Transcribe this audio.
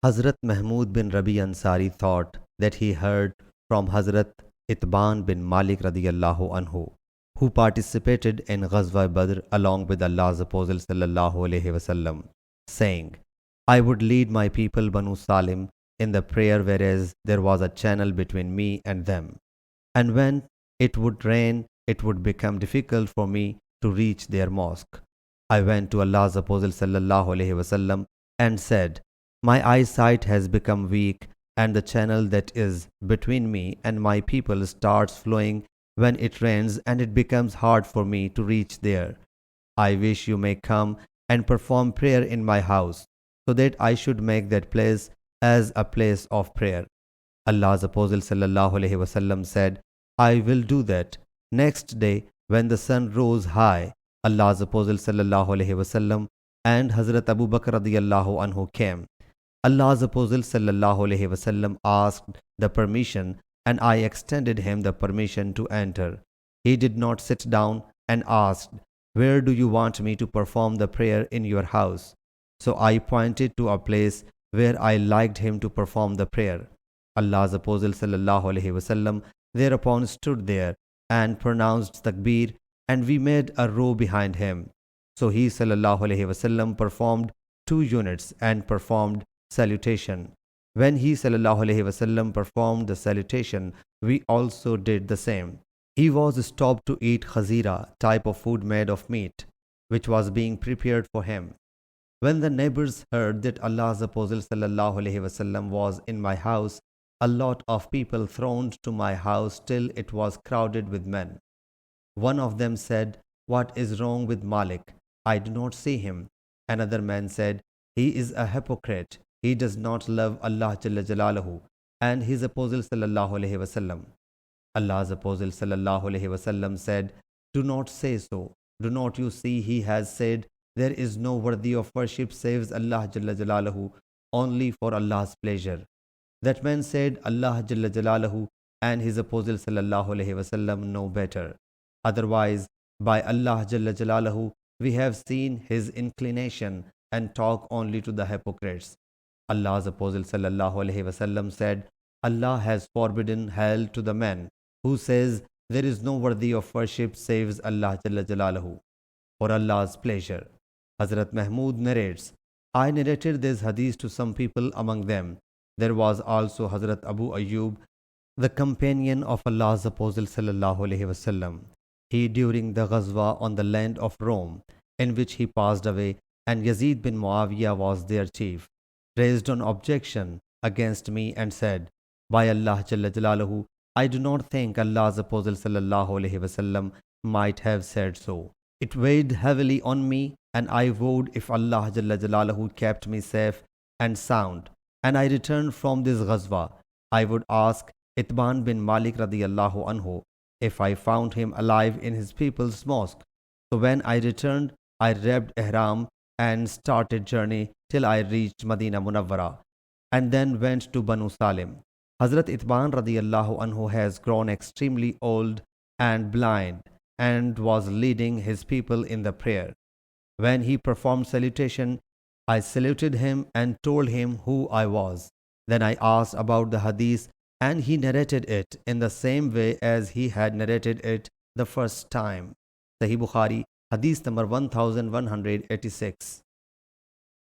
Hazrat Mahmud bin Rabi Ansari thought that he heard from Hazrat Itban bin Malik radiyallahu anhu, who participated in Ghazwa Badr along with Allah's Apostle sallallahu alaihi wasallam, saying, I would lead my people Banu Salim in the prayer whereas there was a channel between me and them. And when it would rain, it would become difficult for me to reach their mosque. I went to Allah's Apostle sallallahu alaihi wasallam and said, my eyesight has become weak and the channel that is between me and my people starts flowing when it rains and it becomes hard for me to reach there. I wish you may come and perform prayer in my house so that I should make that place as a place of prayer. Allah's Apostle sallallahu alaihi wasallam said, I will do that. Next day, when the sun rose high, Allah's Apostle sallallahu alaihi wasallam and Hazrat Abu Bakr radiyallahu anhu came. Allah's Apostle sallallahu alaihi wasallam asked the permission and I extended him the permission to enter. He did not sit down and asked, where do you want me to perform the prayer in your house? So I pointed to a place where I liked him to perform the prayer. Allah's Apostle sallallahu alaihi wasallam thereupon stood there and pronounced takbeer and we made a row behind him. So he sallallahu alaihi wasallam performed 2 units and performed salutation. When he sallallahu alaihi wasallam performed the salutation, we also did the same. He was stopped to eat khazira, type of food made of meat, which was being prepared for him. When the neighbors heard that Allah's Apostle sallallahu alaihi wasallam was in my house, a lot of people thronged to my house till it was crowded with men. One of them said, what is wrong with Malik? I do not see him. Another man said, he is a hypocrite. He does not love Allah Jalla Jalaluhu and His Apostle sallallahu alaihi wasallam. Allah's Apostle sallallahu alaihi wasallam said, do not say so. Do not you see he has said, there is no worthy of worship saves Allah Jalla Jalaluhu, only for Allah's pleasure. That man said, Allah Jalla Jalaluhu and His Apostle sallallahu alaihi wasallam know better. Otherwise, by Allah Jalla Jalaluhu, we have seen his inclination and talk only to the hypocrites. Allah's Apostle sallallahu alaihi wasallam said, Allah has forbidden hell to the man who says there is no worthy of worship saves Allah Jalla Jalaluhu, for Allah's pleasure. Hazrat Mahmud narrates, I narrated this hadith to some people among them. There was also Hazrat Abu Ayyub, the companion of Allah's Apostle sallallahu alaihi wasallam. He during the Ghazwa on the land of Rome, in which he passed away, and Yazid bin Muawiyah was their chief, raised an objection against me and said, by Allah Jalla Jalaluhu, I do not think Allah's Apostle sallallahu alaihi wasallam might have said so. It weighed heavily on me, and I vowed if Allah Jalla Jalaluhu kept me safe and sound, and I returned from this Ghazwa, I would ask Itban bin Malik radiyallahu anhu if I found him alive in his people's mosque. So when I returned, I wrapped ihram and started journey till I reached Madina Munawwara, and then went to Banu Salim. Hazrat Itban radiyallahu anhu has grown extremely old and blind and was leading his people in the prayer. When he performed salutation, I saluted him and told him who I was. Then I asked about the hadith and he narrated it in the same way as he had narrated it the first time. Sahih Bukhari, Hadith number 1186.